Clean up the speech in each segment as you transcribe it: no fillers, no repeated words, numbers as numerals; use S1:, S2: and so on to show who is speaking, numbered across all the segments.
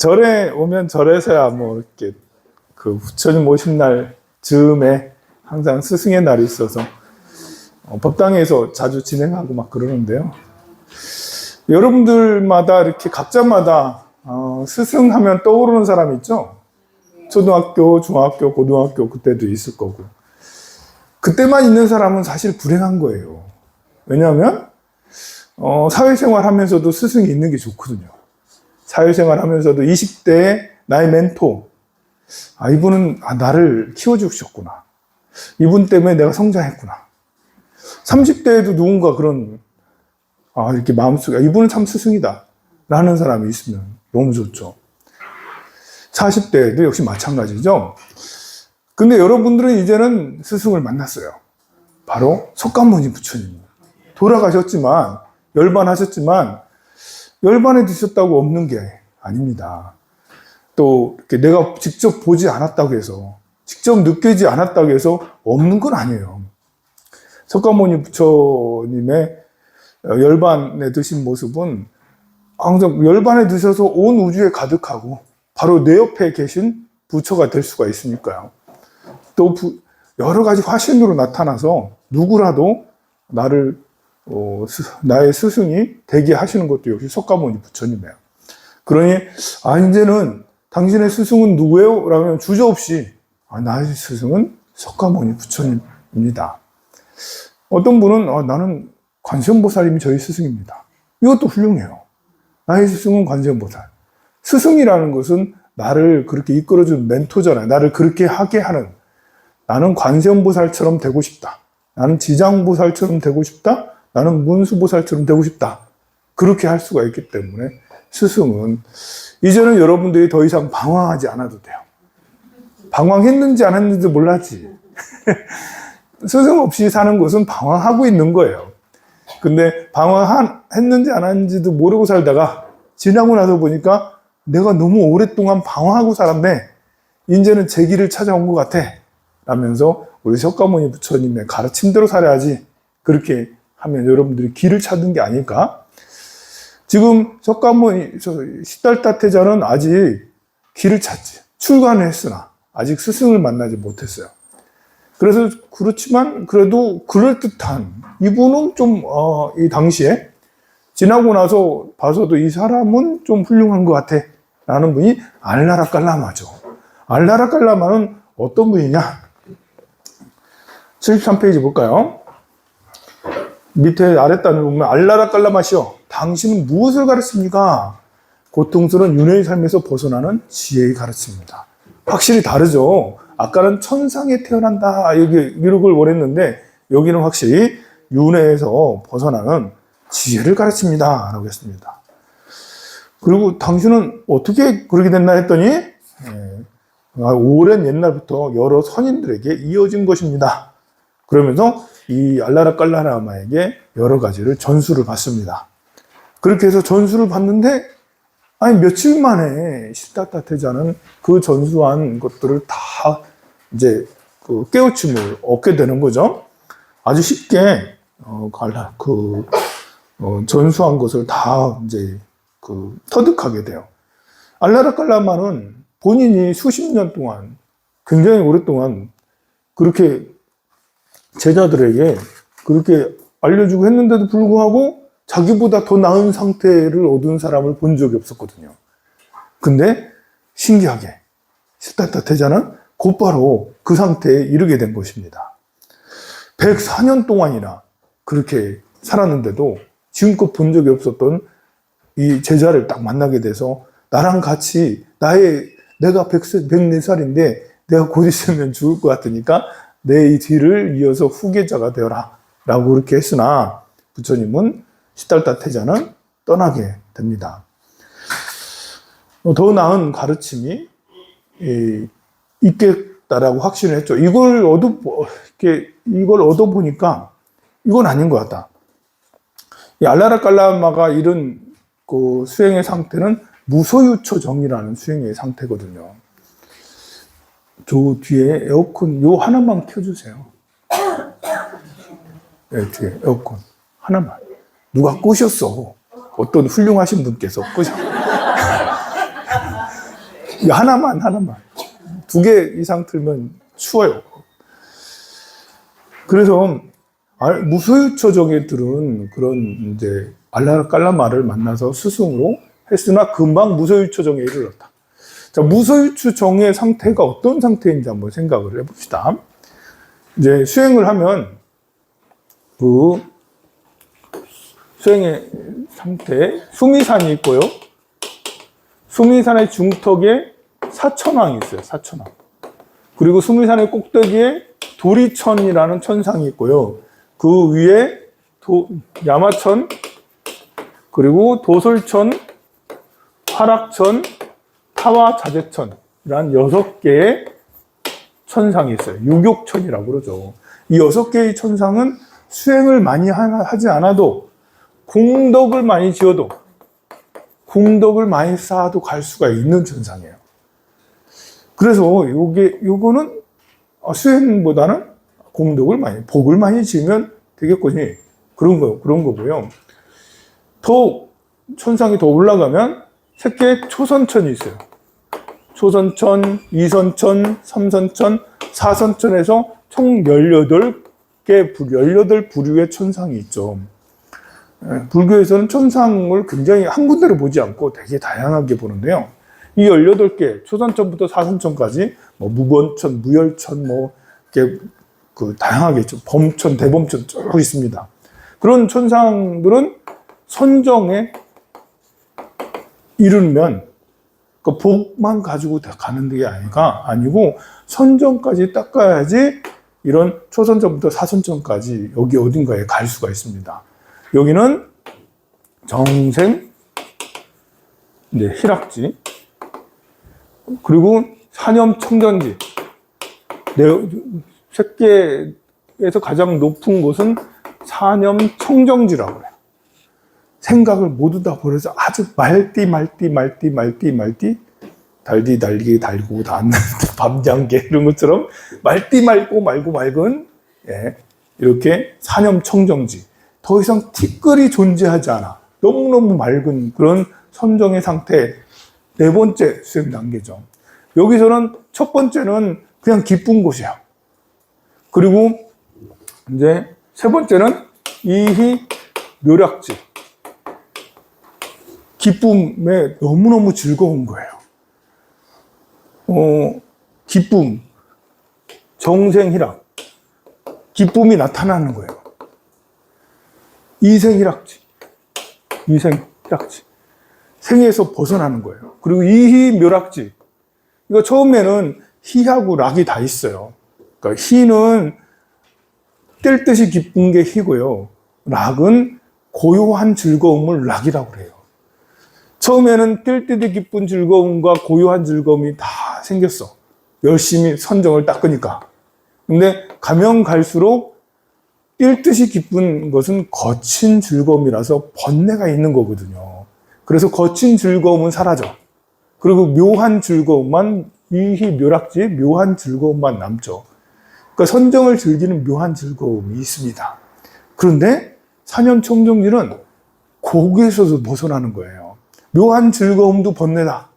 S1: 절에 오면 절에서야 뭐 이렇게 그 부처님 오신 날 즈음에 항상 스승의 날이 있어서 법당에서 자주 진행하고 막 그러는데요. 여러분들마다 이렇게 각자마다 스승 하면 떠오르는 사람 있죠? 초등학교, 중학교, 고등학교 그때도 있을 거고. 그때만 있는 사람은 사실 불행한 거예요. 왜냐하면 사회생활 하면서도 스승이 있는 게 좋거든요. 사회생활 하면서도 20대에 나의 멘토, 이분은 나를 키워주셨구나. 이분 때문에 내가 성장했구나. 30대에도 누군가 그런 이렇게 마음속에 이분은 참 스승이다 라는 사람이 있으면 너무 좋죠. 40대에도 역시 마찬가지죠. 근데 여러분들은 이제는 스승을 만났어요. 바로 석가모니 부처님. 돌아가셨지만, 열반하셨지만, 열반에 드셨다고 없는 게 아닙니다. 또, 이렇게 내가 직접 보지 않았다고 해서, 직접 느끼지 않았다고 해서 없는 건 아니에요. 석가모니 부처님의 열반에 드신 모습은 항상 열반에 드셔서 온 우주에 가득하고, 바로 내 옆에 계신 부처가 될 수가 있으니까요. 또 여러 가지 화신으로 나타나서 누구라도 나의 스승이 되게 하시는 것도 역시 석가모니 부처님이에요. 그러니 이제는 당신의 스승은 누구예요? 라면 주저없이 나의 스승은 석가모니 부처님입니다. 어떤 분은 나는 관세음보살님이 저희 스승입니다. 이것도 훌륭해요. 나의 스승은 관세음보살. 스승이라는 것은 나를 그렇게 이끌어준 멘토잖아요. 나를 그렇게 하게 하는, 나는 관세음보살처럼 되고 싶다. 나는 지장보살처럼 되고 싶다. 나는 문수보살처럼 되고 싶다. 그렇게 할 수가 있기 때문에 스승은 이제는 여러분들이 더 이상 방황하지 않아도 돼요. 방황했는지 안 했는지도 몰랐지. 스승 없이 사는 것은 방황하고 있는 거예요. 근데 방황했는지 안 했는지도 모르고 살다가 지나고 나서 보니까 내가 너무 오랫동안 방황하고 살았네. 이제는 제 길을 찾아온 것 같아. 라면서 우리 석가모니 부처님의 가르침대로 살아야지. 그렇게 하면 여러분들이 길을 찾은 게 아닐까? 지금 석가모니, 시달타 태자는 아직 길을 찾지. 출가는 했으나 아직 스승을 만나지 못했어요. 그래서 그렇지만 그래도 그럴듯한 이분은 좀 이 당시에 지나고 나서 봐서도 이 사람은 좀 훌륭한 것 같아 라는 분이 알라라 깔라마죠. 알라라 깔라마는 어떤 분이냐? 73페이지 볼까요? 밑에 아랫단을 보면 알라라 깔라마시여 당신은 무엇을 가르칩니까? 고통스러운 윤회의 삶에서 벗어나는 지혜의 가르침입니다. 확실히 다르죠. 아까는 천상에 태어난다 이런 걸 원했는데 여기는 확실히 윤회에서 벗어나는 지혜를 가르칩니다 라고 했습니다. 그리고 당신은 어떻게 그렇게 됐나 했더니 오랜 옛날부터 여러 선인들에게 이어진 것입니다. 그러면서 이 알라라 깔라마에게 여러 가지를 전수를 받습니다. 그렇게 해서 전수를 받는데 며칠 만에 시달타 태자는 그 전수한 것들을 다 이제 그 깨우침을 얻게 되는 거죠. 아주 쉽게 전수한 것을 다 이제 터득하게 돼요. 알라라 깔라마는 본인이 수십 년 동안 굉장히 오랫동안 그렇게 제자들에게 그렇게 알려주고 했는데도 불구하고 자기보다 더 나은 상태를 얻은 사람을 본 적이 없었거든요. 근데 신기하게 시달타 태자는 곧바로 그 상태에 이르게 된 것입니다. 104년 동안이나 그렇게 살았는데도 지금껏 본 적이 없었던 이 제자를 딱 만나게 돼서 나랑 같이 내가 104살인데 내가 곧 있으면 죽을 것 같으니까 내 이 뒤를 이어서 후계자가 되어라 라고 그렇게 했으나 부처님은 시달타 태자는 떠나게 됩니다. 더 나은 가르침이 있겠다라고 확신을 했죠. 이걸 얻어보니까 이건 아닌 것 같다. 이 알라라 깔라마가 이런 그 수행의 상태는 무소유처 정이라는 수행의 상태거든요. 저 뒤에 에어컨 요 하나만 켜주세요. 네, 뒤에 에어컨 하나만. 누가 끄셨어. 어떤 훌륭하신 분께서 끄셨어. 이거 하나만. 2개 이상 틀면 추워요. 그래서 무소유처 정예들은 그런 이제 알라깔라마를 만나서 스승으로 했으나 금방 무소유처 정예에 이르렀다. 자, 무소유처 정예 상태가 어떤 상태인지 한번 생각을 해봅시다. 이제 수행을 하면 그 수행의 상태, 수미산이 있고요. 수미산의 중턱에 사천왕이 있어요. 사천왕. 그리고 수미산의 꼭대기에 도리천이라는 천상이 있고요. 그 위에 야마천, 그리고 도솔천, 화락천, 타와자재천이라는 6개의 천상이 있어요. 유격천이라고 그러죠. 이 6개의 천상은 수행을 많이 하지 않아도 공덕을 많이 지어도 공덕을 많이 쌓아도 갈 수가 있는 천상이에요. 그래서 요거는 수행보다는 공덕을 복을 많이 지으면 되겠거니 그런 거고요. 더 천상이 더 올라가면 새끼에 초선천이 있어요. 초선천, 이선천, 삼선천, 사선천에서 총 18부류의 천상이 있죠. 불교에서는 천상을 굉장히 한 군데로 보지 않고 되게 다양하게 보는데요. 이 18개, 초선천부터 사선천까지, 무번천, 무열천, 이렇게 다양하게 있죠. 범천, 대범천 쭉 있습니다. 그런 천상들은 선정에 이르면 그 복만 가지고 다 가는 게 아니고 선정까지 닦아야지 이런 초선천부터 사선천까지 여기 어딘가에 갈 수가 있습니다. 여기는 정생, 희락지, 그리고 사념청정지. 세계에서 가장 높은 곳은 사념청정지라고 해요. 생각을 모두 다 버려서 아주 말띠, 달디, 달리기, 달고, 밤장개, 이런 것처럼 말띠 말고 맑은, 이렇게 사념청정지. 더 이상 티끌이 존재하지 않아. 너무너무 맑은 그런 선정의 상태. 4번째 수행 단계죠. 여기서는 첫 번째는 그냥 기쁜 곳이야. 그리고 이제 3번째는 이희 묘락지. 기쁨에 너무너무 즐거운 거예요. 기쁨, 정생희락. 기쁨이 나타나는 거예요. 이생희락지. 생에서 벗어나는 거예요. 그리고 이희묘락지. 이거 처음에는 희하고 락이 다 있어요. 그러니까 희는 뜰 듯이 기쁜 게 희고요. 락은 고요한 즐거움을 락이라고 해요. 처음에는 뜰 듯이 기쁜 즐거움과 고요한 즐거움이 다 생겼어. 열심히 선정을 닦으니까. 근데 가면 갈수록 뛸 듯이 기쁜 것은 거친 즐거움이라서 번뇌가 있는 거거든요. 그래서 거친 즐거움은 사라져. 그리고 묘한 즐거움만, 이희 묘락지, 묘한 즐거움만 남죠. 그러니까 선정을 즐기는 묘한 즐거움이 있습니다. 그런데 사념청정지는 거기에서도 벗어나는 거예요. 묘한 즐거움도 번뇌다.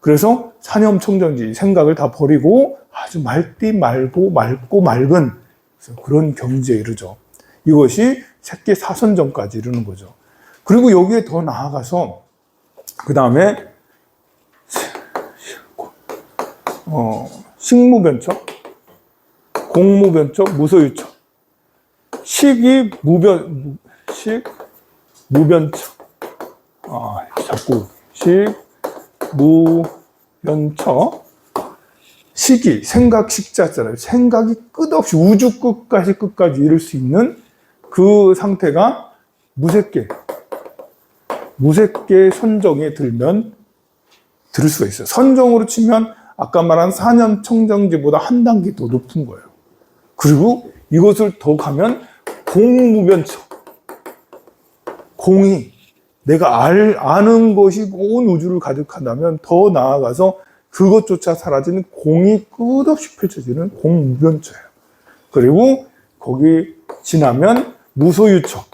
S1: 그래서 사념청정지, 생각을 다 버리고 아주 맑디 맑고 맑은 그런 경지에 이르죠. 이것이 새끼 사선정까지 이르는 거죠. 그리고 여기에 더 나아가서 그 다음에 식무변처, 공무변처, 무소유처, 무변처. 자꾸 무변처. 식이, 생각 식자잖아요. 생각이 끝없이 우주 끝까지 이룰 수 있는 그 상태가 무색계 선정에 들면 들을 수가 있어요. 선정으로 치면 아까 말한 사념청정지보다 한 단계 더 높은 거예요. 그리고 이것을 더 가면 공무변처. 공이 내가 아는 것이 온 우주를 가득한다면 더 나아가서 그것조차 사라지는 공이 끝없이 펼쳐지는 공무변처예요. 그리고 거기 지나면 무소유처.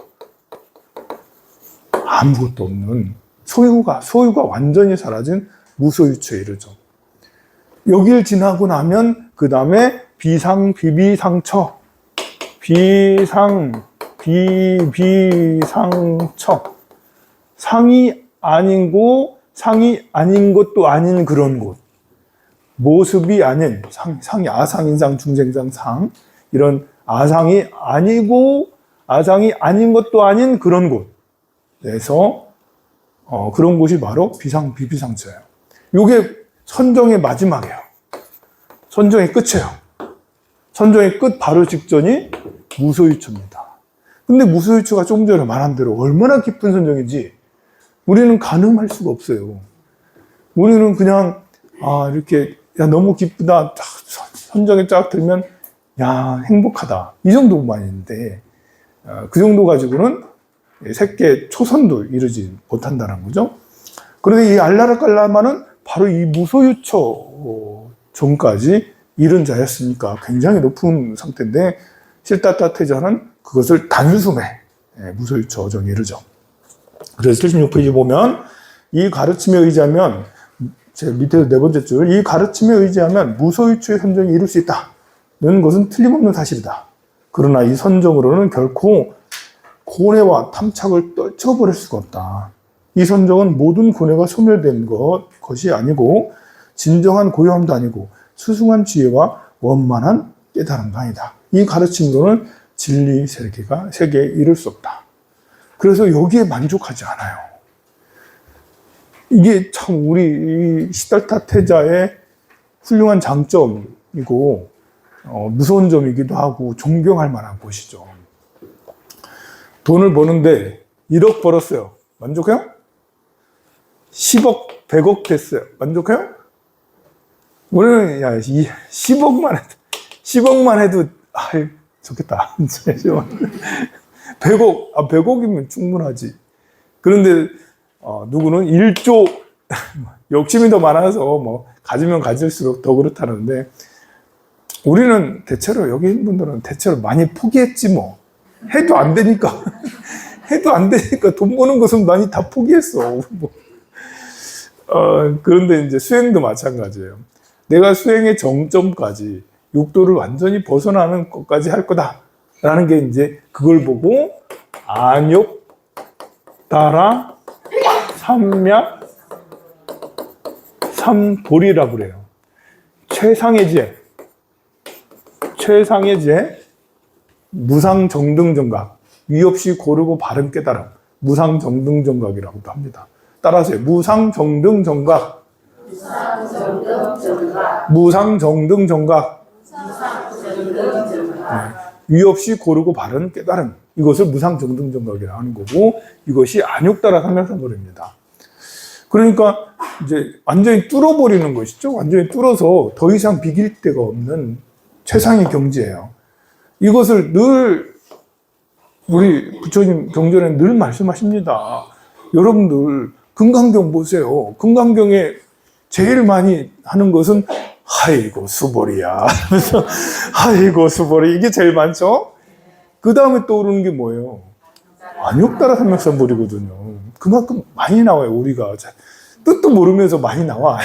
S1: 아무것도 없는 소유가 완전히 사라진 무소유처에 이르죠. 여길 지나고 나면 그 다음에 비상, 비비상처, 비상, 비비상처, 상이 아니고 상이 아닌 것도 아닌 그런 곳, 모습이 아닌 상이 아상인상 중생상 상, 이런 아상이 아니고 아상이 아닌 것도 아닌 그런 곳에서 그런 곳이 바로 비상, 비비상처예요. 이게 선정의 마지막이에요. 선정의 끝이에요. 선정의 끝 바로 직전이 무소유처입니다. 근데 무소유처가 조금 전에 말한 대로 얼마나 깊은 선정인지 우리는 가늠할 수가 없어요. 우리는 그냥 이렇게 야 너무 기쁘다 선정에 쫙 들면 야 행복하다 이 정도만 있는데 그 정도 가지고는 새끼 초선도 이루지 못한다는 거죠. 그런데 이 알라르깔라마는 바로 이 무소유처 전까지 이른 자였으니까 굉장히 높은 상태인데 실타타 태자는 그것을 단숨에 무소유처 정에 이르죠. 그래서 76페이지 보면 이 가르침에 의지하면 제 밑에 네 번째 줄, 이 가르침에 의지하면 무소유처의 선정이 이룰 수 있다는 것은 틀림없는 사실이다. 그러나 이 선정으로는 결코 고뇌와 탐착을 떨쳐버릴 수가 없다. 이 선정은 모든 고뇌가 소멸된 것이 아니고 진정한 고요함도 아니고 수승한 지혜와 원만한 깨달음도 아니다. 이 가르침으로는 진리 세계에 이룰 수 없다. 그래서 여기에 만족하지 않아요. 이게 참 우리 시달타 태자의 훌륭한 장점이고 무서운 점이기도 하고 존경할 만한 것이죠. 돈을 버는데 1억 벌었어요. 만족해요? 10억, 100억 됐어요. 만족해요? 우리는 야 10억만 해도 좋겠다. 100억이면 충분하지. 그런데 누구는 1조 욕심이 더 많아서 뭐 가지면 가질수록 더 그렇다는데 우리는 대체로 여기 있는 분들은 대체로 많이 포기했지 뭐. 해도 안 되니까 돈 버는 것은 많이 다 포기했어. 그런데 이제 수행도 마찬가지예요. 내가 수행의 정점까지 육도를 완전히 벗어나는 것까지 할 거다라는 게 이제 그걸 보고 안욕, 다라, 삼약, 삼돌이라고 그래요. 최상의 지혜, 무상정등정각, 위 없이 고르고 바른 깨달음, 무상정등정각이라고도 합니다. 따라서 무상정등정각, 무상정등정각, 위 없이 고르고 바른 깨달음, 이것을 무상정등정각이라고 하는 거고 이것이 안욕다라 삼약삼돌입니다. 그러니까 이제 완전히 뚫어버리는 것이죠. 완전히 뚫어서 더 이상 비길 데가 없는 최상의 경지예요. 이것을 늘 우리 부처님 경전에 늘 말씀하십니다. 여러분들 금강경 보세요. 금강경에 제일 많이 하는 것은 아이고 수보리야 하면서 아이고 수보리 이게 제일 많죠. 그 다음에 떠오르는 게 뭐예요? 안욕다라 삼약삼보리거든요. 그만큼 많이 나와요. 우리가 뜻도 모르면서 많이 나와.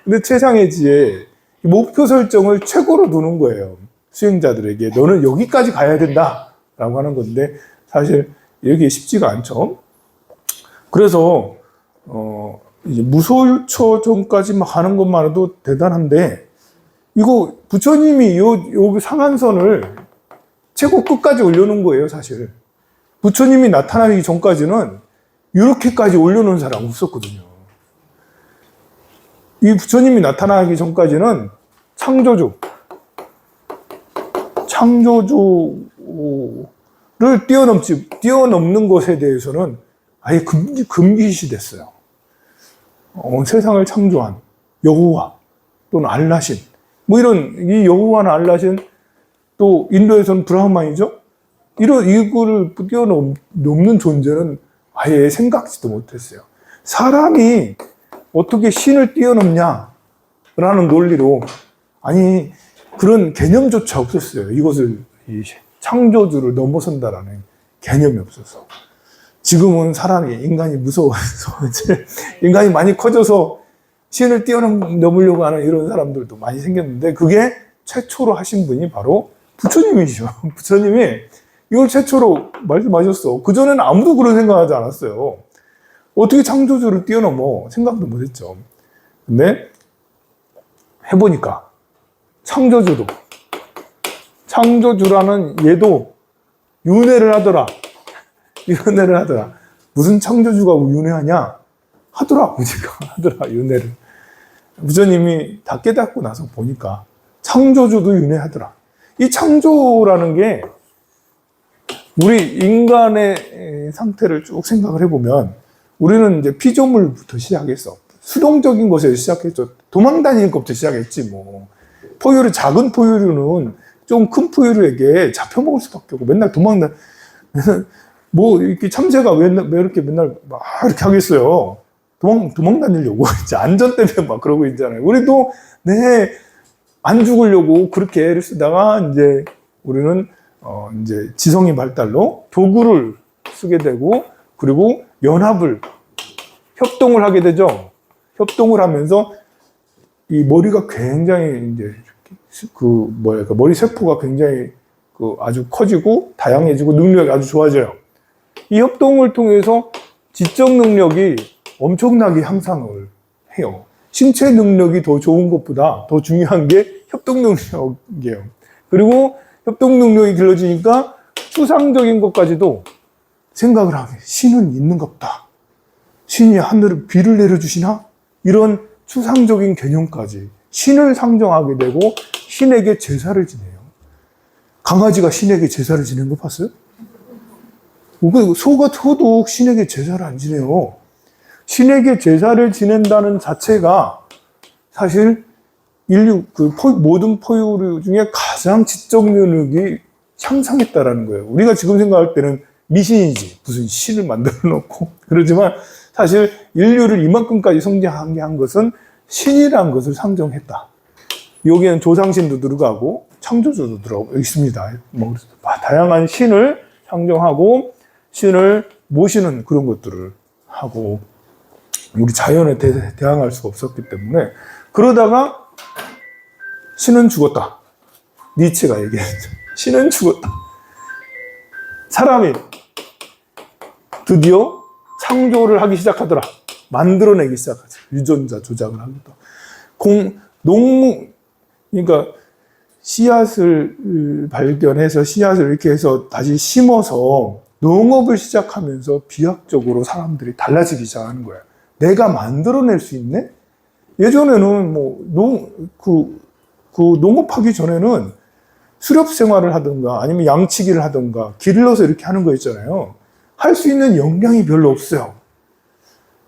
S1: 근데 최상의 지혜 목표 설정을 최고로 두는 거예요. 수행자들에게 너는 여기까지 가야 된다 라고 하는 건데 사실 여기 쉽지가 않죠. 그래서 이제 무소유처 전까지만 가는 것만으로도 대단한데 이거 부처님이 요 상한선을 최고 끝까지 올려놓은 거예요. 사실 부처님이 나타나기 전까지는 이렇게까지 올려놓은 사람 없었거든요. 이 부처님이 나타나기 전까지는 창조주를 뛰어넘는 것에 대해서는 아예 금기시 됐어요. 세상을 창조한 여호와 또는 알라신 뭐 이런 이 여호와나 알라신 또 인도에서는 브라흐만이죠. 이거를 뛰어넘는 존재는 아예 생각지도 못했어요. 사람이 어떻게 신을 뛰어넘냐라는 논리로 아니 그런 개념조차 없었어요. 이것을 이 창조주를 넘어선다라는 개념이 없어서 지금은 인간이 무서워서 인간이 많이 커져서 신을 뛰어넘으려고 하는 이런 사람들도 많이 생겼는데 그게 최초로 하신 분이 바로 부처님이시죠. 부처님이 이걸 최초로 말씀하셨어. 그전에는 아무도 그런 생각하지 않았어요. 어떻게 창조주를 뛰어넘어? 생각도 못했죠. 근데 해보니까 창조주라는 얘도 윤회를 하더라. 윤회를 하더라. 무슨 창조주가 윤회하냐? 하더라. 하더라. 윤회를. 부처님이 다 깨닫고 나서 보니까 창조주도 윤회하더라. 이 창조라는 게 우리 인간의 상태를 쭉 생각을 해보면 우리는 이제 피조물부터 시작했어. 수동적인 것에서 시작했죠. 도망 다니는 것부터 시작했지 뭐. 포유류, 작은 포유류는 좀 큰 포유류에게 잡혀먹을 수밖에 없고 맨날 뭐 이렇게 참새가 왜 이렇게 맨날 막 이렇게 하겠어요. 도망 다니려고 이제 안전 때문에 막 그러고 있잖아요. 우리도 안 죽으려고 그렇게 애를 쓰다가 이제 우리는 이제 지성의 발달로 도구를 쓰게 되고 그리고 협동을 하게 되죠. 협동을 하면서 이 머리가 굉장히 이제 머리 세포가 굉장히 아주 커지고 다양해지고 능력이 아주 좋아져요. 이 협동을 통해서 지적 능력이 엄청나게 향상을 해요. 신체 능력이 더 좋은 것보다 더 중요한 게 협동 능력이에요. 그리고 협동 능력이 길러지니까 추상적인 것까지도 생각을 하게. 신은 있는갑다. 신이 하늘에 비를 내려주시나? 이런 추상적인 개념까지 신을 상정하게 되고 신에게 제사를 지내요. 강아지가 신에게 제사를 지내는 거 봤어요? 소도 신에게 제사를 안 지내요. 신에게 제사를 지낸다는 자체가 사실 인류 모든 포유류 중에 가장 지적 능력이 향상했다라는 거예요. 우리가 지금 생각할 때는 미신이지 무슨 신을 만들어 놓고 그러지만 사실 인류를 이만큼까지 성장하게 한 것은 신이라는 것을 상정했다. 여기에는 조상신도 들어가고 창조주도 들어가고 있습니다. 뭐 다양한 신을 상정하고 신을 모시는 그런 것들을 하고 우리 자연에 대항할 수가 없었기 때문에 그러다가 신은 죽었다. 니체가 얘기했죠. 신은 죽었다. 사람이 드디어 창조를 하기 시작하더라. 만들어내기 시작하죠. 유전자 조작을 하기도. 그러니까 씨앗을 발견해서 씨앗을 이렇게 해서 다시 심어서 농업을 시작하면서 비약적으로 사람들이 달라지기 시작하는 거예요. 내가 만들어낼 수 있네? 예전에는 농업하기 전에는 수렵 생활을 하든가 아니면 양치기를 하든가 길러서 이렇게 하는 거 있잖아요. 할 수 있는 역량이 별로 없어요.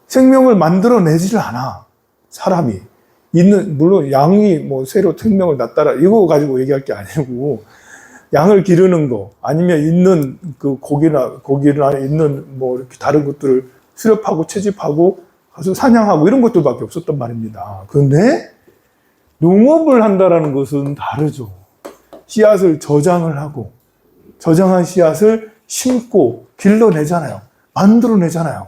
S1: 생명을 만들어내지를 않아. 사람이. 물론 양이 새로 생명을 낳다라 이거 가지고 얘기할 게 아니고 양을 기르는 거 아니면 있는 고기나 있는 이렇게 다른 것들을 수렵하고 채집하고 가서 사냥하고 이런 것들밖에 없었단 말입니다. 그런데 농업을 한다라는 것은 다르죠. 씨앗을 저장을 하고 저장한 씨앗을 심고 길러내잖아요. 만들어내잖아요.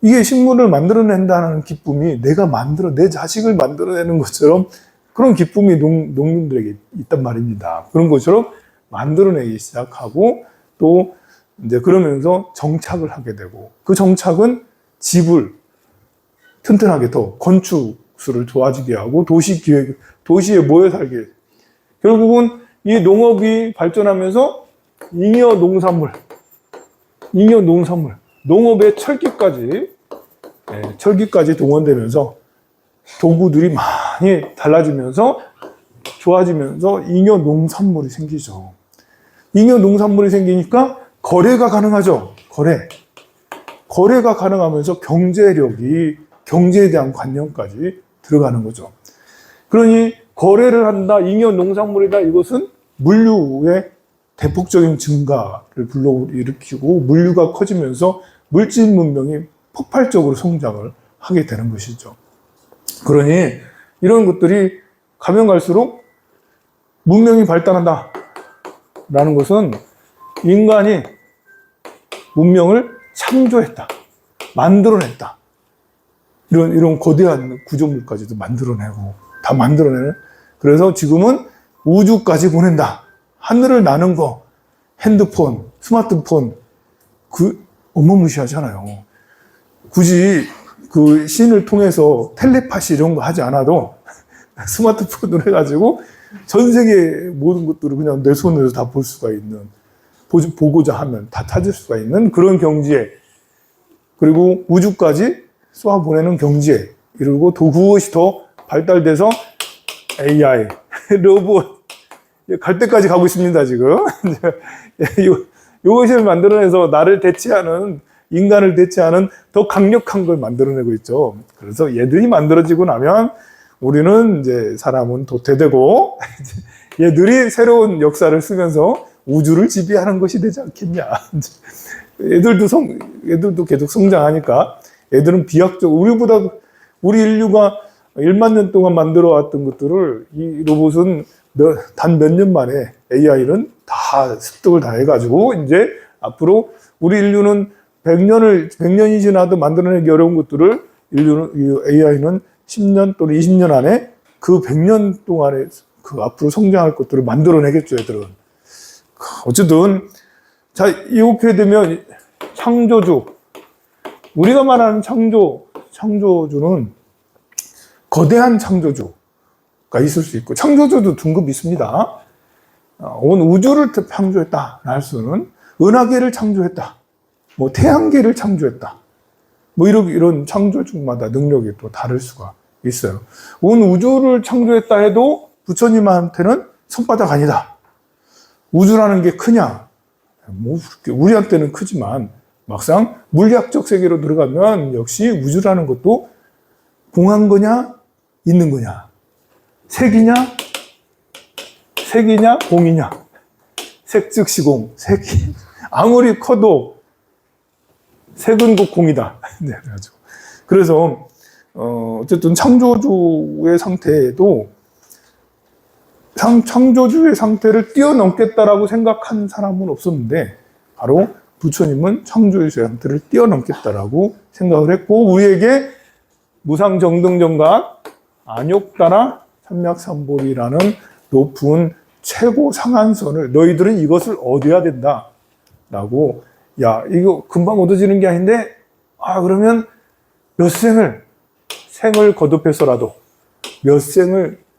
S1: 이게 식물을 만들어낸다는 기쁨이 내 자식을 만들어내는 것처럼 그런 기쁨이 농민들에게 있단 말입니다. 그런 것처럼 만들어내기 시작하고 또 이제 그러면서 정착을 하게 되고 그 정착은 집을 튼튼하게 더 건축수를 좋아지게 하고 도시에 모여 살게. 결국은 이 농업이 발전하면서 잉여 농산물, 농업의 철기까지 동원되면서 도구들이 많이 달라지면서 좋아지면서 잉여 농산물이 생기죠. 잉여 농산물이 생기니까 거래가 가능하죠. 거래가 가능하면서 경제에 대한 관념까지 들어가는 거죠. 그러니 거래를 한다, 잉여 농산물이다, 이것은 물류의 대폭적인 증가를 불러일으키고 물류가 커지면서 물질 문명이 폭발적으로 성장을 하게 되는 것이죠. 그러니 이런 것들이 가면 갈수록 문명이 발달한다 라는 것은 인간이 문명을 창조했다, 만들어냈다. 이런 거대한 구조물까지도 만들어내고, 다 만들어내는. 그래서 지금은 우주까지 보낸다. 하늘을 나는 거, 핸드폰, 스마트폰, 어마무시하잖아요. 굳이 그 신을 통해서 텔레파시 이런 거 하지 않아도 스마트폰으로 해가지고 전 세계 모든 것들을 그냥 내 손으로 다 볼 수가 있는, 보고자 하면 다 찾을 수가 있는 그런 경지에, 그리고 우주까지 쏘아 보내는 경지에 이러고, 그것이 더 발달돼서 AI, 로봇, 갈 때까지 가고 있습니다, 지금. 요것을 만들어내서 나를 대체하는, 인간을 대체하는 더 강력한 걸 만들어내고 있죠. 그래서 얘들이 만들어지고 나면 우리는 이제 사람은 도태되고 얘들이 새로운 역사를 쓰면서 우주를 지배하는 것이 되지 않겠냐. 애들도 계속 성장하니까 애들은 비약적, 우리 인류가 1만 년 동안 만들어 왔던 것들을 이 로봇은 단 몇 년 만에 AI는 다 습득을 다 해가지고 이제 앞으로 우리 인류는 100년이 지나도 만들어내기 어려운 것들을 AI는 10년 또는 20년 안에 그 100년 동안에 그 앞으로 성장할 것들을 만들어내겠죠, 애들은. 어쨌든, 자, 이렇게 되면 창조주. 우리가 말하는 창조주는 거대한 창조주가 있을 수 있고, 창조주도 등급이 있습니다. 온 우주를 창조했다. 할 수는, 은하계를 창조했다. 뭐, 태양계를 창조했다. 뭐, 이런 창조주마다 능력이 또 다를 수가 있어요. 온 우주를 창조했다 해도 부처님한테는 손바닥 아니다. 우주라는 게 크냐? 뭐, 우리한테는 크지만, 막상 물리학적 세계로 들어가면 역시 우주라는 것도 공한 거냐, 있는 거냐, 색이냐, 공이냐, 색즉 시공, 색이 아무리 커도 색은 곧 공이다. 네, 그래서 어쨌든 창조주의 상태도 창조주의 상태를 뛰어넘겠다라고 생각한 사람은 없었는데, 바로 부처님은 창조주의 상태를 뛰어넘겠다라고 생각을 했고, 우리에게 무상정등정각, 안욕다나 삼맥삼볼이라는 높은 최고 상한선을, 너희들은 이것을 얻어야 된다 라고, 야, 이거 금방 얻어지는 게 아닌데, 그러면 몇 생을 거듭해서라도,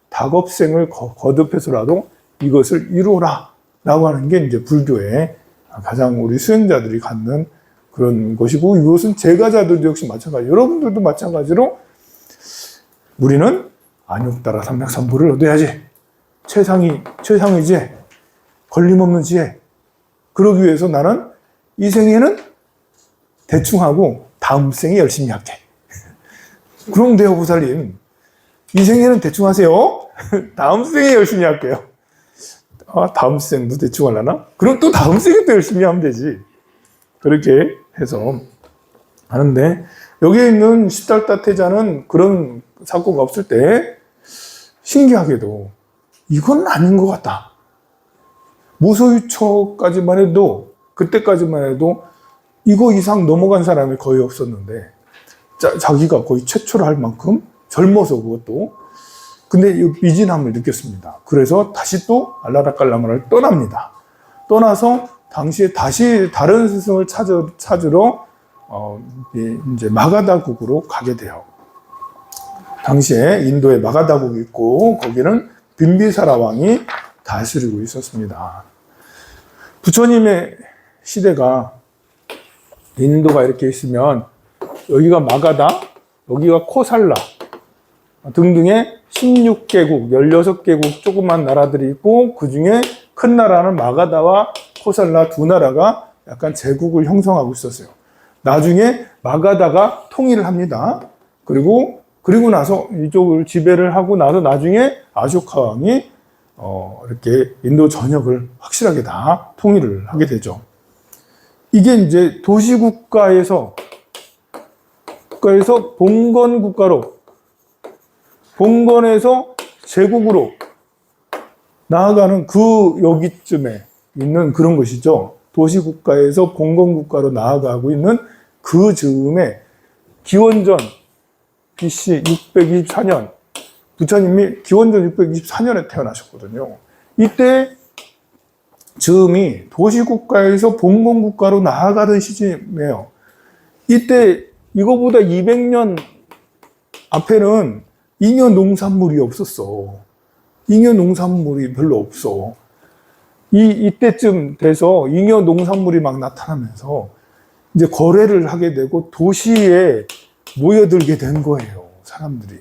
S1: 다급생을 거듭해서라도 이것을 이루어라 라고 하는 게 이제 불교의 가장 우리 수행자들이 갖는 그런 것이고, 이것은 제가자들도 역시 마찬가지, 여러분들도 마찬가지로 우리는 안욕다라 삼맥삼볼을 얻어야지, 최상의 지혜, 걸림없는 지혜, 그러기 위해서 나는 이 생에는 대충 하고 다음 생에 열심히 할게. 그럼 돼요, 보살님. 이 생에는 대충 하세요. 다음 생에 열심히 할게요. 다음 생도 대충 하려나? 그럼 또 다음 생에 또 열심히 하면 되지. 그렇게 해서 하는데, 여기에 있는 시달타 태자는 그런 사고가 없을 때 신기하게도 이건 아닌 것 같다. 무소유처까지만 해도, 그때까지만 해도 이거 이상 넘어간 사람이 거의 없었는데, 자기가 거의 최초로 할 만큼 젊어서, 그것도. 근데 이 미진함을 느꼈습니다. 그래서 다시 또 알라라칼라마를 떠납니다. 떠나서 당시에 다시 다른 스승을 찾으러 이제 마가다국으로 가게 돼요. 당시에 인도에 마가다국이 있고, 거기는 빈비사라 왕이 다스리고 있었습니다. 부처님의 시대가, 인도가 이렇게 있으면 여기가 마가다, 여기가 코살라 등등의 16개국, 16개국 조그만 나라들이 있고, 그 중에 큰 나라는 마가다와 코살라 두 나라가 약간 제국을 형성하고 있었어요. 나중에 마가다가 통일을 합니다. 그리고 나서 이쪽을 지배를 하고 나서 나중에 아쇼카 왕이 이렇게 인도 전역을 확실하게 다 통일을 하게 되죠. 이게 이제 도시국가에서 봉건 국가로, 봉건에서 제국으로 나아가는 그 여기쯤에 있는 그런 것이죠. 도시국가에서 봉건국가로 나아가고 있는 그 즈음에 기원전 BC 624년, 부처님이 기원전 624년에 태어나셨거든요. 이때 즈음이 도시국가에서 봉건국가로 나아가던 시점이에요. 이때 이거보다 200년 앞에는 잉여 농산물이 없었어. 잉여 농산물이 별로 없어. 이때쯤 돼서 잉여 농산물이 막 나타나면서 이제 거래를 하게 되고 도시에 모여들게 된 거예요, 사람들이.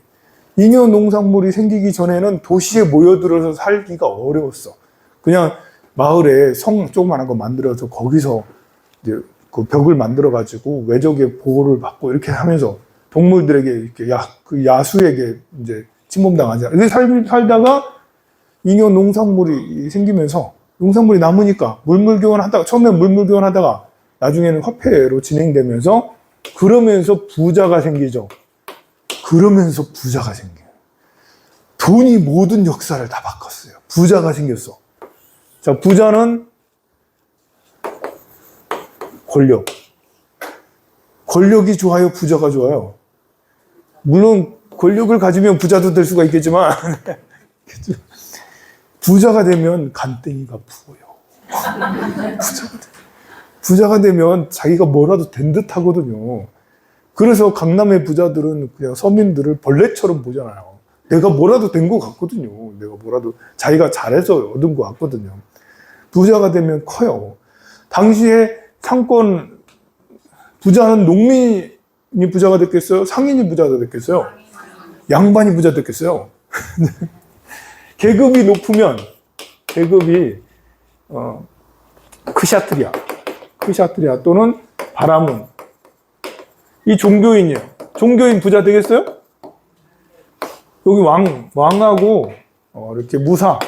S1: 잉여 농산물이 생기기 전에는 도시에 모여들어서 살기가 어려웠어. 그냥 마을에 성 조그만한 거 만들어서 거기서 이제 그 벽을 만들어가지고 외적의 보호를 받고 이렇게 하면서 동물들에게 이렇게 그 야수에게 이제 침범당하지 않아. 근데 살다가 잉여 농산물이 생기면서 농산물이 남으니까 물물교환하다가 처음엔 물물교환하다가 나중에는 화폐로 진행되면서 그러면서 부자가 생기죠. 그러면서 부자가 생겨요. 돈이 모든 역사를 다 바꿨어요. 부자가 생겼어. 자, 부자는 권력. 권력이 좋아요? 부자가 좋아요? 물론 권력을 가지면 부자도 될 수가 있겠지만 부자가 되면 간땡이가 부어요. 부자가 되면 자기가 뭐라도 된 듯 하거든요. 그래서 강남의 부자들은 그냥 서민들을 벌레처럼 보잖아요. 내가 뭐라도 된 것 같거든요. 내가 뭐라도 자기가 잘해서 얻은 것 같거든요. 부자가 되면 커요. 당시에 상권, 부자는 농민이 부자가 됐겠어요? 상인이 부자가 됐겠어요? 양반이 부자 됐겠어요? 계급이 높으면, 계급이, 크샤트리아 또는 바라문. 이 종교인이에요. 종교인 부자 되겠어요? 여기 왕하고, 이렇게 무사,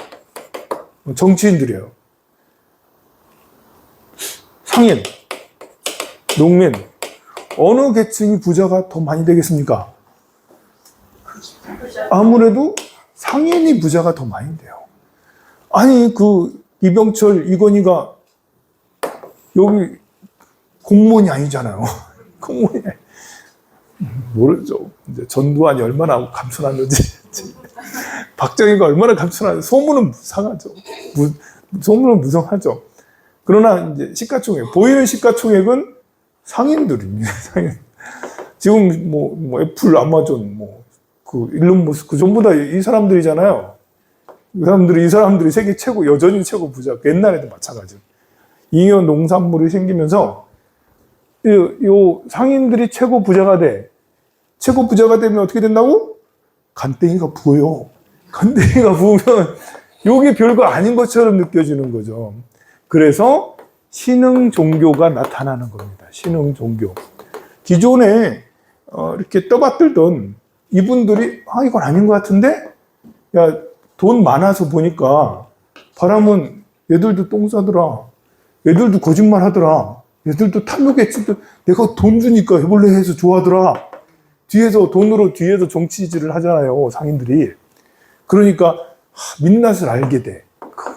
S1: 정치인들이에요. 상인, 농민, 어느 계층이 부자가 더 많이 되겠습니까? 아무래도 상인이 부자가 더 많이 돼요. 아니, 이병철, 이건희가 여기 공무원이 아니잖아요. 공무원이 모르죠. 이제 전두환이 얼마나 감춰놨는지, 박정희가 얼마나 감춰놨는지 소문은 무상하죠. 소문은 무성하죠. 그러나 이제 시가총액, 보이는 시가총액은 상인들입니다. 상인. 지금 뭐 애플, 아마존, 일론 머스크 전부 다 이 사람들이잖아요. 이 사람들이 세계 최고, 여전히 최고 부자. 옛날에도 마찬가지예요. 잉여 농산물이 생기면서 요 상인들이 최고 부자가 돼. 최고 부자가 되면 어떻게 된다고? 간땡이가 부어요. 간땡이가 부으면 요게 별거 아닌 것처럼 느껴지는 거죠. 그래서 신흥 종교가 나타나는 겁니다. 신흥 종교. 기존에 이렇게 떠받들던 이분들이 이건 아닌 것 같은데? 야, 돈 많아서 보니까 바람은 얘들도 똥 싸더라. 얘들도 거짓말 하더라. 얘들도 탐욕했지. 내가 돈 주니까 해볼래 해서 좋아하더라. 돈으로 뒤에서 정치질을 하잖아요, 상인들이. 그러니까 민낯을 알게 돼.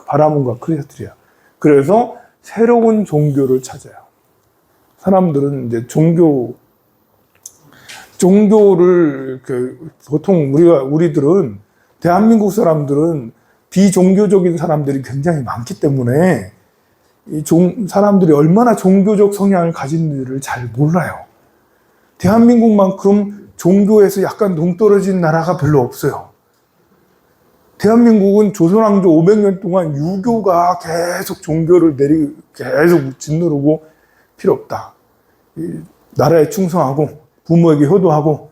S1: 바라문과 크리스트리아. 그래서 새로운 종교를 찾아요. 사람들은 이제 종교를 보통 우리들은 대한민국 사람들은 비종교적인 사람들이 굉장히 많기 때문에 사람들이 얼마나 종교적 성향을 가진지를 잘 몰라요. 대한민국만큼 종교에서 약간 동떨어진 나라가 별로 없어요. 대한민국은 조선왕조 500년 동안 유교가 계속 종교를 계속 짓누르고 필요 없다. 나라에 충성하고 부모에게 효도하고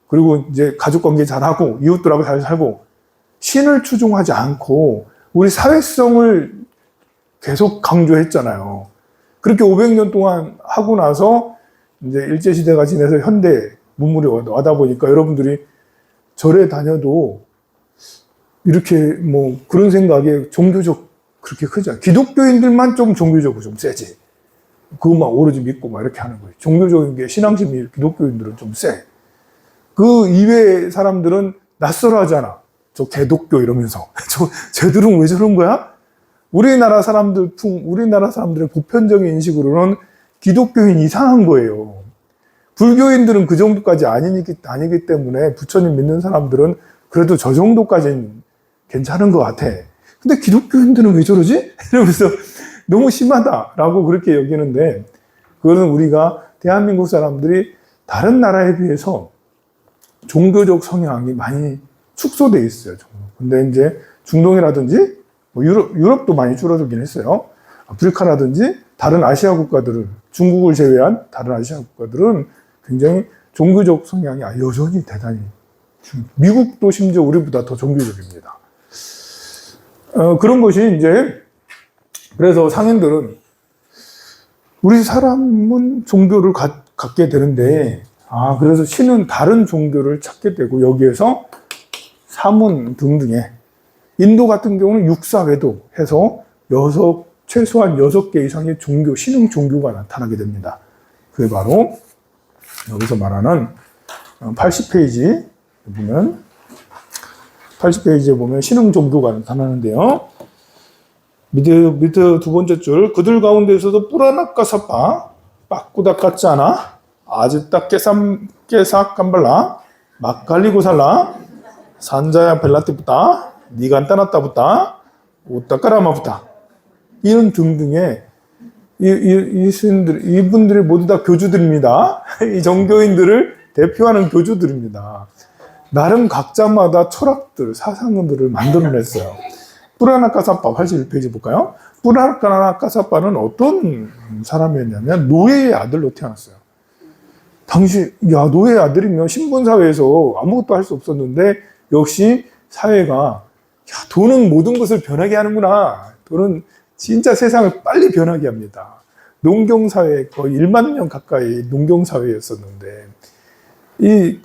S1: 그리고 이제 가족관계 잘하고 이웃들하고 잘 살고 신을 추종하지 않고 우리 사회성을 계속 강조했잖아요. 그렇게 500년 동안 하고 나서 이제 일제시대가 지나서 현대 문물이 와다 보니까 여러분들이 절에 다녀도 이렇게 그런 생각에 종교적 그렇게 크지 않아요. 기독교인들만 좀 종교적으로 좀 세지. 그것만 오로지 믿고 이렇게 하는 거예요. 종교적인 게 신앙심이 기독교인들은 좀 세. 그 이외의 사람들은 낯설어 하잖아. 저 개독교 이러면서. 쟤들은 왜 저런 거야? 우리나라 사람들의 보편적인 인식으로는 기독교인 이상한 거예요. 불교인들은 그 정도까지 아니기 때문에 부처님 믿는 사람들은 그래도 저 정도까지는 괜찮은 것 같아. 근데 기독교인들은 왜 저러지? 이러면서 너무 심하다라고 그렇게 여기는데, 그거는 우리가 대한민국 사람들이 다른 나라에 비해서 종교적 성향이 많이 축소되어 있어요. 근데 이제 중동이라든지 뭐 유럽도 많이 줄어들긴 했어요. 아프리카라든지 다른 아시아 국가들은, 중국을 제외한 다른 아시아 국가들은 굉장히 종교적 성향이 여전히 대단히, 미국도 심지어 우리보다 더 종교적입니다. 그런 것이 이제, 그래서 상인들은 우리 사람은 종교를 갖게 되는데, 그래서 신은 다른 종교를 찾게 되고, 여기에서 사문 등등의, 인도 같은 경우는 육사회도 해서 최소한 6개 이상의 신흥 종교가 나타나게 됩니다. 그게 바로 여기서 말하는 80페이지에 보면 신흥 종교가 나타나는데요. 밑에 두 번째 줄, 그들 가운데서도 뿌라나까사파, 빠꾸다까짜나, 아즈따 깨삭 깜발라, 막갈리고살라, 산자야 벨라티부타, 니간따나따부타, 오따까라마부타, 이런 등등의 이분들이 모두 다 교주들입니다. 이 종교인들을 대표하는 교주들입니다. 나름 각자마다 철학들, 사상들을 만들어냈어요. 뿌라나까사파 81페이지 볼까요? 뿌라나까사파는 어떤 사람이었냐면 노예의 아들로 태어났어요. 노예의 아들이면 신분사회에서 아무것도 할 수 없었는데, 역시 사회가, 돈은 모든 것을 변하게 하는구나. 돈은 진짜 세상을 빨리 변하게 합니다. 농경사회, 거의 1만 년 가까이 농경사회였었는데, 이렇게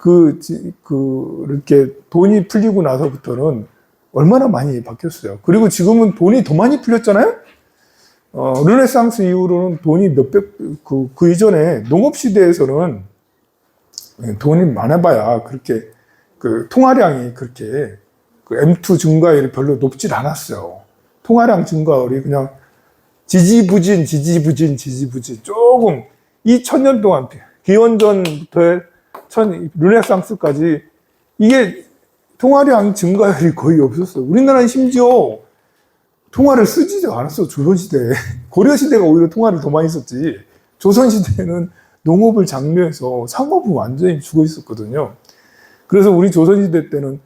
S1: 돈이 풀리고 나서부터는 얼마나 많이 바뀌었어요. 그리고 지금은 돈이 더 많이 풀렸잖아요? 르네상스 이후로는 돈이 그 이전에 농업시대에서는 돈이 많아봐야 그렇게, 통화량이 그렇게, M2 증가율이 별로 높질 않았어요. 통화량 증가율이 그냥 지지부진, 조금, 이 1000년 동안, 기원전부터의 르네상스까지, 이게 통화량 증가율이 거의 없었어요. 우리나라는 심지어 통화를 쓰지도 않았어, 조선시대에. 고려시대가 오히려 통화를 더 많이 썼지. 조선시대에는 농업을 장려해서 상업은 완전히 죽어 있었거든요. 그래서 우리 조선시대 때는,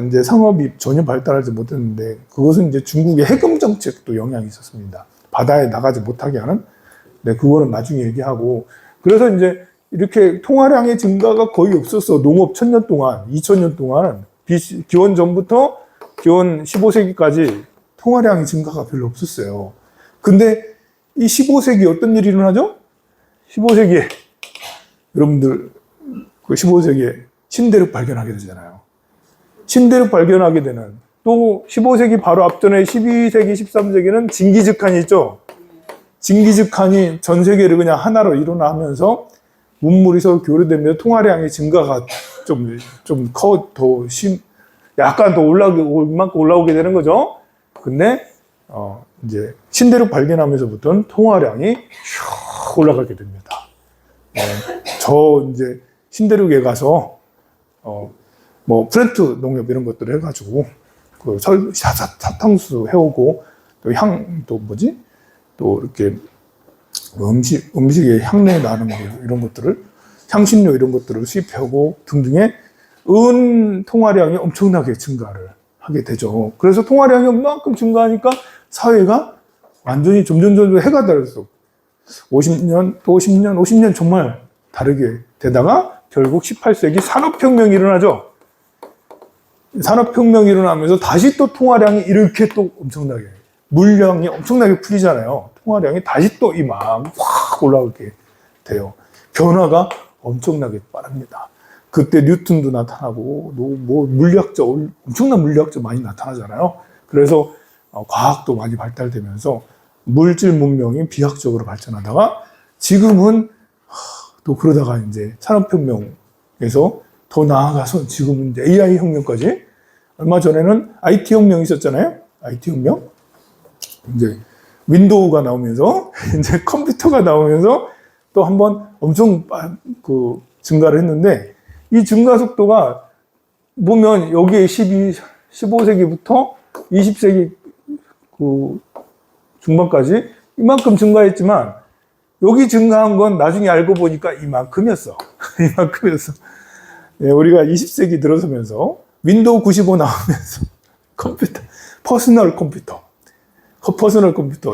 S1: 이제 상업이 전혀 발달하지 못했는데, 그것은 이제 중국의 해금 정책도 영향이 있었습니다. 바다에 나가지 못하게 하는. 네, 그거는 나중에 얘기하고. 그래서 이제 이렇게 통화량의 증가가 거의 없었어. 농업 1000년 동안, 2000년 동안, 기원 전부터 기원 15세기까지 통화량의 증가가 별로 없었어요. 근데 이 15세기 어떤 일이 일어나죠? 15세기에, 여러분들, 그 15세기에 신대륙 발견하게 되잖아요. 신대륙 발견하게 되는, 또 15세기 바로 앞전에 12세기, 13세기는 징기즈칸이 있죠? 징기즈칸이 전 세계를 그냥 하나로 일어나면서 문물이 서로 교류되면서 통화량의 증가가 약간 더 올라오게 되는 거죠. 근데, 이제, 신대륙 발견하면서부터는 통화량이 슉 올라가게 됩니다. 이제, 신대륙에 가서, 프렌트 농협 이런 것들을 해가지고, 사탕수 해오고, 또 이렇게, 음식에 향내 나는 거, 이런 것들을, 향신료 이런 것들을 수입하고 등등의 통화량이 엄청나게 증가를 하게 되죠. 그래서 통화량이 얼마큼 증가하니까 사회가 완전히 점점 해가 달렸어. 50년, 또 50년 정말 다르게 되다가 결국 18세기 산업혁명이 일어나죠. 산업혁명이 일어나면서 다시 또 통화량이 이렇게 또 엄청나게, 물량이 엄청나게 풀리잖아요. 통화량이 다시 또 확 올라오게 돼요. 변화가 엄청나게 빠릅니다. 그때 뉴턴도 나타나고, 엄청난 물리학자 많이 나타나잖아요. 그래서 과학도 많이 발달되면서 물질 문명이 비약적으로 발전하다가 지금은 또 그러다가 이제 산업혁명에서 더 나아가서 지금은 이제 AI 혁명까지, 얼마 전에는 IT 혁명이 있었잖아요. IT 혁명. 이제 윈도우가 나오면서, 이제 컴퓨터가 나오면서 또 한번 엄청 증가를 했는데, 이 증가 속도가 보면 여기에 15세기부터 20세기 중반까지 이만큼 증가했지만, 여기 증가한 건 나중에 알고 보니까 이만큼이었어. 이만큼이었어. 네, 우리가 20세기 들어서면서 윈도우 95 나오면서 퍼스널 컴퓨터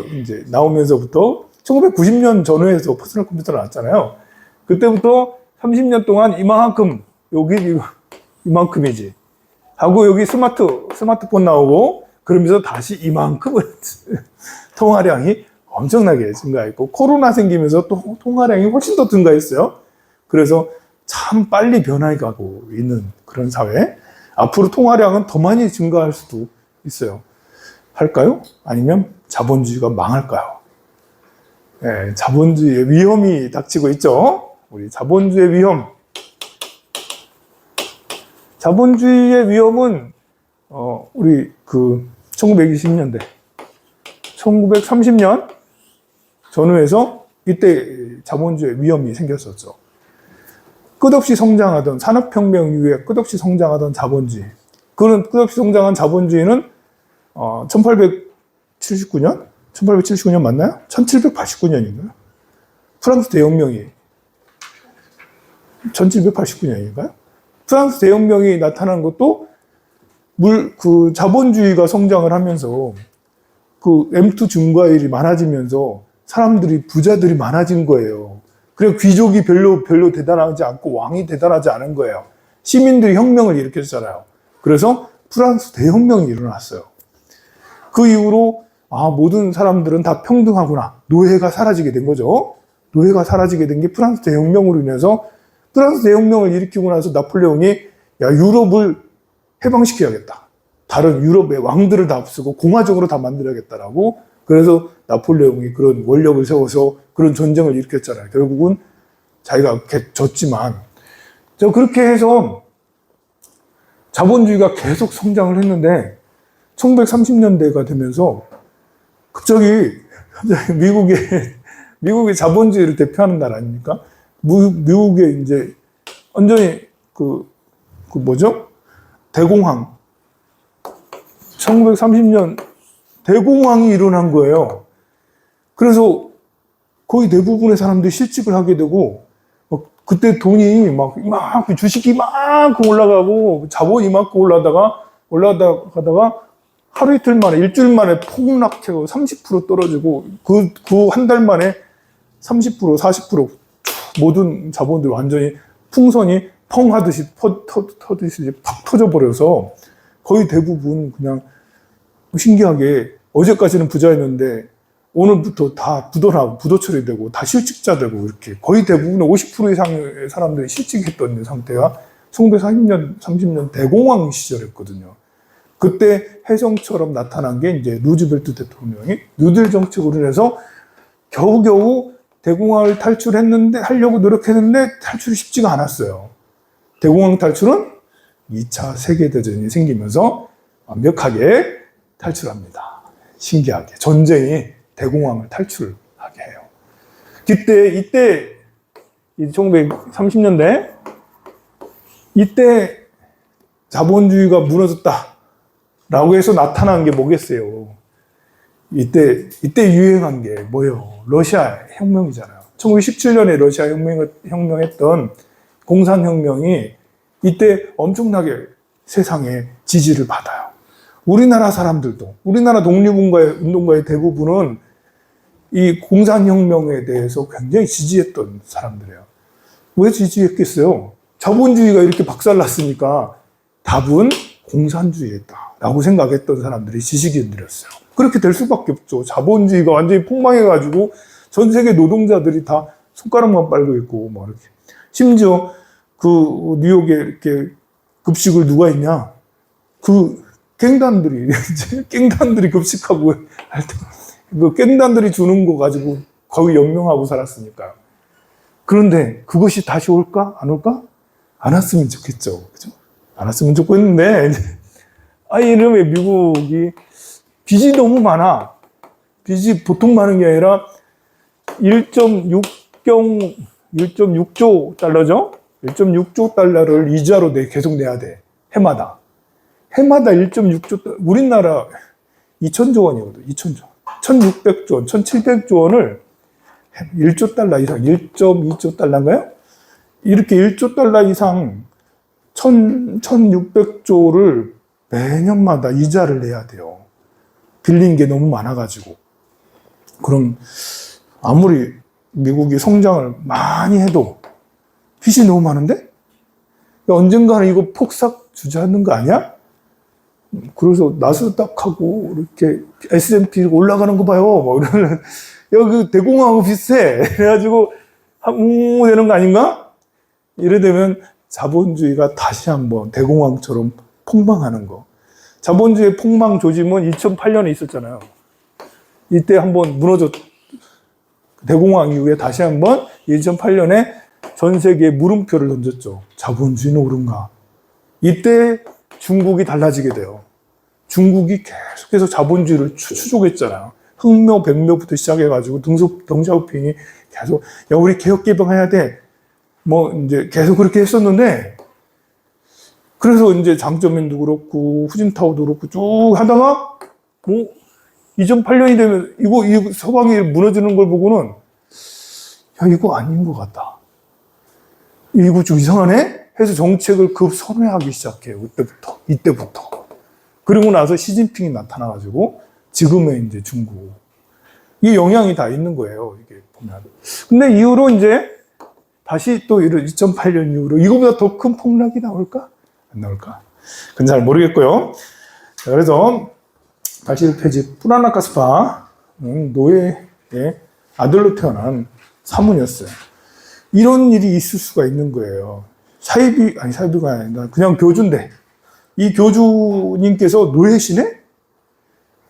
S1: 이제 나오면서부터 1990년 전후에서 퍼스널 컴퓨터가 나왔잖아요. 그때부터 30년 동안 이만큼, 여기 이만큼이지 하고, 여기 스마트폰 나오고, 그러면서 다시 이만큼을 통화량이 엄청나게 증가했고, 코로나 생기면서 또 통화량이 훨씬 더 증가했어요. 그래서 참 빨리 변화해가고 있는 그런 사회. 앞으로 통화량은 더 많이 증가할 수도 있어요. 할까요? 아니면 자본주의가 망할까요? 네, 자본주의의 위험이 닥치고 있죠. 우리 자본주의의 위험. 자본주의의 위험은 우리 1920년대, 1930년 전후에서 이때 자본주의의 위험이 생겼었죠. 끝없이 성장하던, 산업혁명 이후에 끝없이 성장하던 자본주의. 그런 끝없이 성장한 자본주의는 1879년? 1879년 맞나요? 1789년인가요? 프랑스 대혁명이 1789년인가요? 프랑스 대혁명이 나타난 것도 자본주의가 성장을 하면서 M2 증가율이 많아지면서 사람들이, 부자들이 많아진 거예요. 그리고 귀족이 별로 대단하지 않고 왕이 대단하지 않은 거예요. 시민들이 혁명을 일으켰잖아요. 그래서 프랑스 대혁명이 일어났어요. 그 이후로 모든 사람들은 다 평등하구나. 노예가 사라지게 된 거죠. 노예가 사라지게 된 게 프랑스 대혁명으로 인해서, 프랑스 대혁명을 일으키고 나서 나폴레옹이 유럽을 해방시켜야겠다. 다른 유럽의 왕들을 다 없애고 공화정으로 다 만들어야겠다라고, 그래서 나폴레옹이 그런 원력을 세워서 그런 전쟁을 일으켰잖아요. 결국은 자기가 졌지만, 그렇게 해서 자본주의가 계속 성장을 했는데, 1930년대가 되면서 갑자기 미국이 자본주의를 대표하는 나라 아닙니까? 미국의 이제 완전히 대공황. 1930년 대공황이 일어난 거예요. 그래서 거의 대부분의 사람들이 실직을 하게 되고, 그때 돈이 이만큼, 주식이 이만큼 올라가고, 자본이 이만큼 올라가다가 하루 이틀 만에, 일주일 만에 폭락해서 30% 떨어지고, 그 한 달 만에 30%, 40% 모든 자본들이 완전히 풍선이 펑 하듯이 터듯이 팍 터져버려서 거의 대부분 그냥 신기하게 어제까지는 부자였는데 오늘부터 다 부도 처리되고 다 실직자 되고, 이렇게 거의 대부분 50% 이상의 사람들이 실직했던 상태가 1930년 대공황 시절이었거든요. 그때 혜성처럼 나타난 게 이제 루즈벨트 대통령이 뉴딜 정책으로 인해서 겨우겨우 대공황을 하려고 노력했는데 탈출이 쉽지가 않았어요. 대공황 탈출은 2차 세계대전이 생기면서 완벽하게 탈출합니다. 신기하게. 전쟁이 대공황을 탈출하게 해요. 이때 1930년대, 이때 자본주의가 무너졌다라고 해서 나타난 게 뭐겠어요? 이때 유행한 게 뭐예요? 러시아 혁명이잖아요. 1917년에 러시아 혁명했던 공산혁명이 이때 엄청나게 세상에 지지를 받아요. 우리나라 사람들도, 우리나라 독립운동가의 대부분은 이 공산혁명에 대해서 굉장히 지지했던 사람들이에요. 왜 지지했겠어요? 자본주의가 이렇게 박살났으니까 답은 공산주의였다라고 생각했던 사람들이 지식인들이었어요. 그렇게 될 수밖에 없죠. 자본주의가 완전히 폭망해가지고 전 세계 노동자들이 다 손가락만 빨고 있고, 뭐 이렇게. 심지어 뉴욕에 이렇게 급식을 누가 했냐? 갱단들이 급식하고 할 때, 갱단들이 주는 거 가지고 거의 연명하고 살았으니까요. 그런데 그것이 다시 올까? 안 올까? 안 왔으면 좋겠죠. 그죠? 안 왔으면 좋겠는데, 이놈의 미국이 빚이 너무 많아. 빚이 보통 많은 게 아니라 1.6 1.6조 달러죠? 1.6조 달러를 이자로 계속 내야 돼. 해마다. 해마다 1.6조 달러. 우리나라 2천조 원이거든. 2천조. 1,600조 원, 1,700조 원을 1조 달러 이상, 1.2조 달러인가요? 이렇게 1조 달러 이상 1,600조를 매년마다 이자를 내야 돼요. 빌린 게 너무 많아가지고. 그럼 아무리 미국이 성장을 많이 해도 빚이 너무 많은데? 언젠가는 이거 폭삭 주저앉는 거 아니야? 그래서 나스닥하고 이렇게 S&P 올라가는 거 봐요. 뭐 이러면 여기 대공황하고 비슷해. 그래가지고 되는 거 아닌가? 이래 되면 자본주의가 다시 한번 대공황처럼 폭망하는 거. 자본주의 폭망 조짐은 2008년에 있었잖아요. 이때 한번 대공황 이후에 다시 한번 2008년에 전 세계에 물음표를 던졌죠. 자본주의는 옳은가? 이때 중국이 달라지게 돼요. 중국이 계속해서 자본주의를 추종했잖아요. 흑묘, 백묘부터 시작해가지고 덩샤오핑이 계속 야 우리 개혁 개방해야 돼. 뭐 이제 계속 그렇게 했었는데 그래서 이제 장쩌민도 그렇고 후진타오도 그렇고 쭉 하다가 뭐 2008년이 되면 이거 서방이 무너지는 걸 보고는 야 이거 아닌 것 같다. 이거 좀 이상하네? 해서 정책을 급 선회하기 시작해요. 이때부터. 그리고 나서 시진핑이 나타나가지고 지금의 이제 중국. 이 영향이 다 있는 거예요. 이게 보면. 근데 이후로 이제 다시 또 2008년 이후로 이거보다 더 큰 폭락이 나올까? 안 나올까? 그건 잘 모르겠고요. 자, 그래서 다시 페이지 뿌라나카스파 노예의 아들로 태어난 사문이었어요. 이런 일이 있을 수가 있는 거예요. 사이비가 아니라 그냥 교주인데 이 교주님께서 노예시네?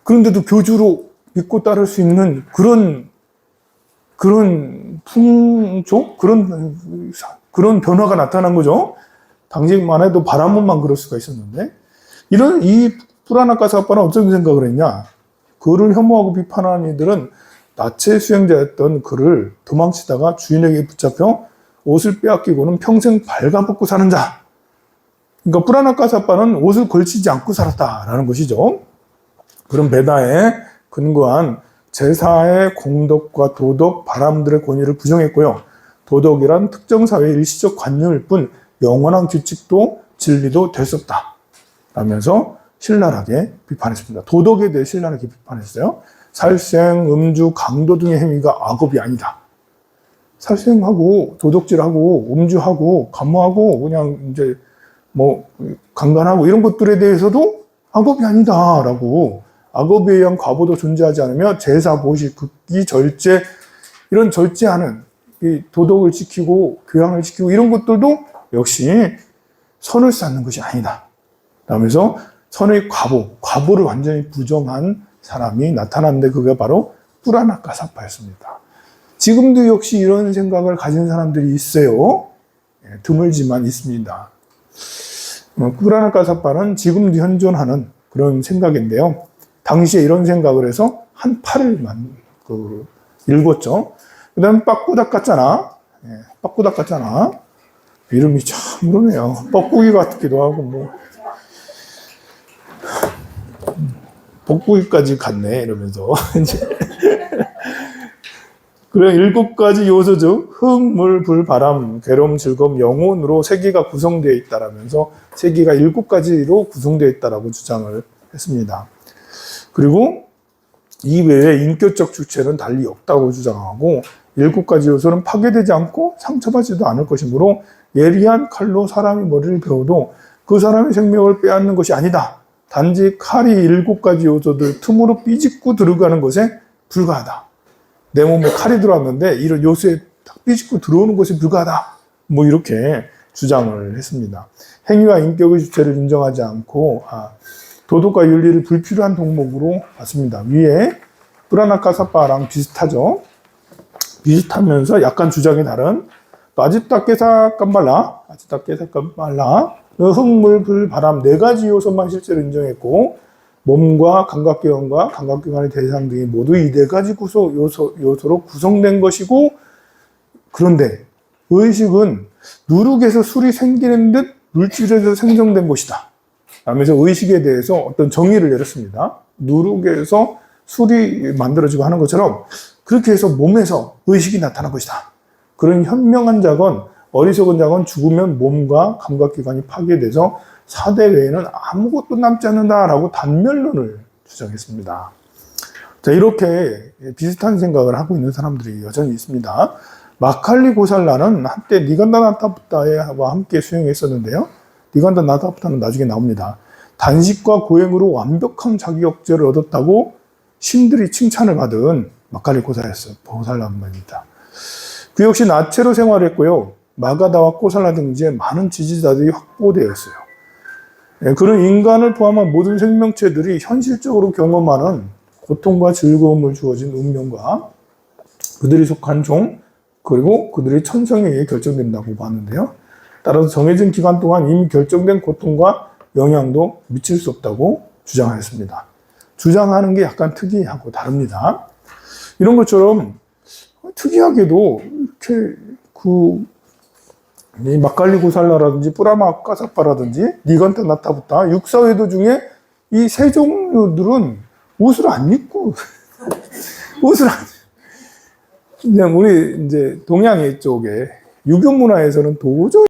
S1: 그런데도 교주로 믿고 따를 수 있는 그런 풍조? 그런 변화가 나타난 거죠. 당시만 해도 바람문만 그럴 수가 있었는데 이 뿌라나카사파는 어떤 생각을 했냐? 그를 혐오하고 비판하는 이들은 나체 수행자였던 그를 도망치다가 주인에게 붙잡혀 옷을 빼앗기고는 평생 발가벗고 사는 자. 그러니까 뿌라나카사파는 옷을 걸치지 않고 살았다라는 것이죠. 그런 배다에 근거한 제사의 공덕과 도덕, 바람들의 권위를 부정했고요. 도덕이란 특정 사회의 일시적 관념일 뿐 영원한 규칙도 진리도 될 수 없다. 라면서 신랄하게 비판했습니다. 도덕에 대해 신랄하게 비판했어요. 살생, 음주, 강도 등의 행위가 악업이 아니다. 살생하고 도덕질하고 음주하고 간모하고 그냥 이제 뭐 강간하고 이런 것들에 대해서도 악업이 아니다라고 악업에 의한 과보도 존재하지 않으며 제사, 보시, 극기, 절제 이런 절제하는 이 도덕을 지키고 교양을 지키고 이런 것들도 역시 선을 쌓는 것이 아니다. 라면서 선의 과보를 완전히 부정한 사람이 나타났는데 그게 바로 뿌라나카사파였습니다. 지금도 역시 이런 생각을 가진 사람들이 있어요. 드물지만 있습니다. 뿌라나카사파는 지금도 현존하는 그런 생각인데요. 당시에 이런 생각을 해서 한 팔을 읽었죠. 그 다음에 빠꾸닥 같잖아. 빠꾸닥 같잖아. 이름이 참 그러네요. 뻐꾸기 같기도 하고 뭐 복구기까지 갔네 이러면서 그래 7가지 요소 중 흙, 물, 불, 바람, 괴로움, 즐거움, 영혼으로 세계가 구성되어 있다라면서 세계가 7가지로 구성되어 있다라고 주장을 했습니다. 그리고 이 외에 인격적 주체는 달리 없다고 주장하고 7가지 요소는 파괴되지 않고 상처받지도 않을 것이므로 예리한 칼로 사람의 머리를 베어도 그 사람의 생명을 빼앗는 것이 아니다. 단지 칼이 7가지 요소들 틈으로 삐집고 들어가는 것에 불과하다. 내 몸에 칼이 들어왔는데 이런 요소에 딱 삐집고 들어오는 것에 불과하다. 뭐 이렇게 주장을 했습니다. 행위와 인격의 주체를 인정하지 않고 도덕과 윤리를 불필요한 덕목으로 봤습니다. 위에 뿌라나카사파랑 비슷하죠. 비슷하면서 약간 주장이 다른 아지타케사 깜발라 흙물, 불, 바람 4가지 요소만 실제로 인정했고 몸과 감각기관과 감각기관의 대상 등이 모두 이 4가지 요소로 구성된 것이고 그런데 의식은 누룩에서 술이 생기는 듯 물질에서 생성된 것이다 라면서 의식에 대해서 어떤 정의를 내렸습니다. 누룩에서 술이 만들어지고 하는 것처럼 그렇게 해서 몸에서 의식이 나타난 것이다. 그런 현명한 자건, 어리석은 자건 죽으면 몸과 감각기관이 파괴돼서 사대 외에는 아무것도 남지 않는다라고 단멸론을 주장했습니다. 자, 이렇게 비슷한 생각을 하고 있는 사람들이 여전히 있습니다. 마칼리 고살라는 한때 니간다 나타부타와 함께 수행했었는데요. 니간다 나타부타는 나중에 나옵니다. 단식과 고행으로 완벽한 자기 억제를 얻었다고 신들이 칭찬을 받은 마칼리 고살라입니다. 그 역시 나체로 생활했고요. 마가다와 꼬살라 등지에 많은 지지자들이 확보되었어요. 그런 인간을 포함한 모든 생명체들이 현실적으로 경험하는 고통과 즐거움을 주어진 운명과 그들이 속한 종, 그리고 그들의 천성에 의해 결정된다고 봤는데요. 따라서 정해진 기간 동안 이미 결정된 고통과 영향도 미칠 수 없다고 주장하였습니다. 주장하는 게 약간 특이하고 다릅니다. 이런 것처럼 특이하게도 이렇게 이 마칼리 고살라라든지 뿌라마 까사파라든지 니간타 나타부타 육사회도 중에 이 세 종류들은 옷을 안 입고 옷을 안 그냥 우리 이제 동양의 쪽에 유교 문화에서는 도저히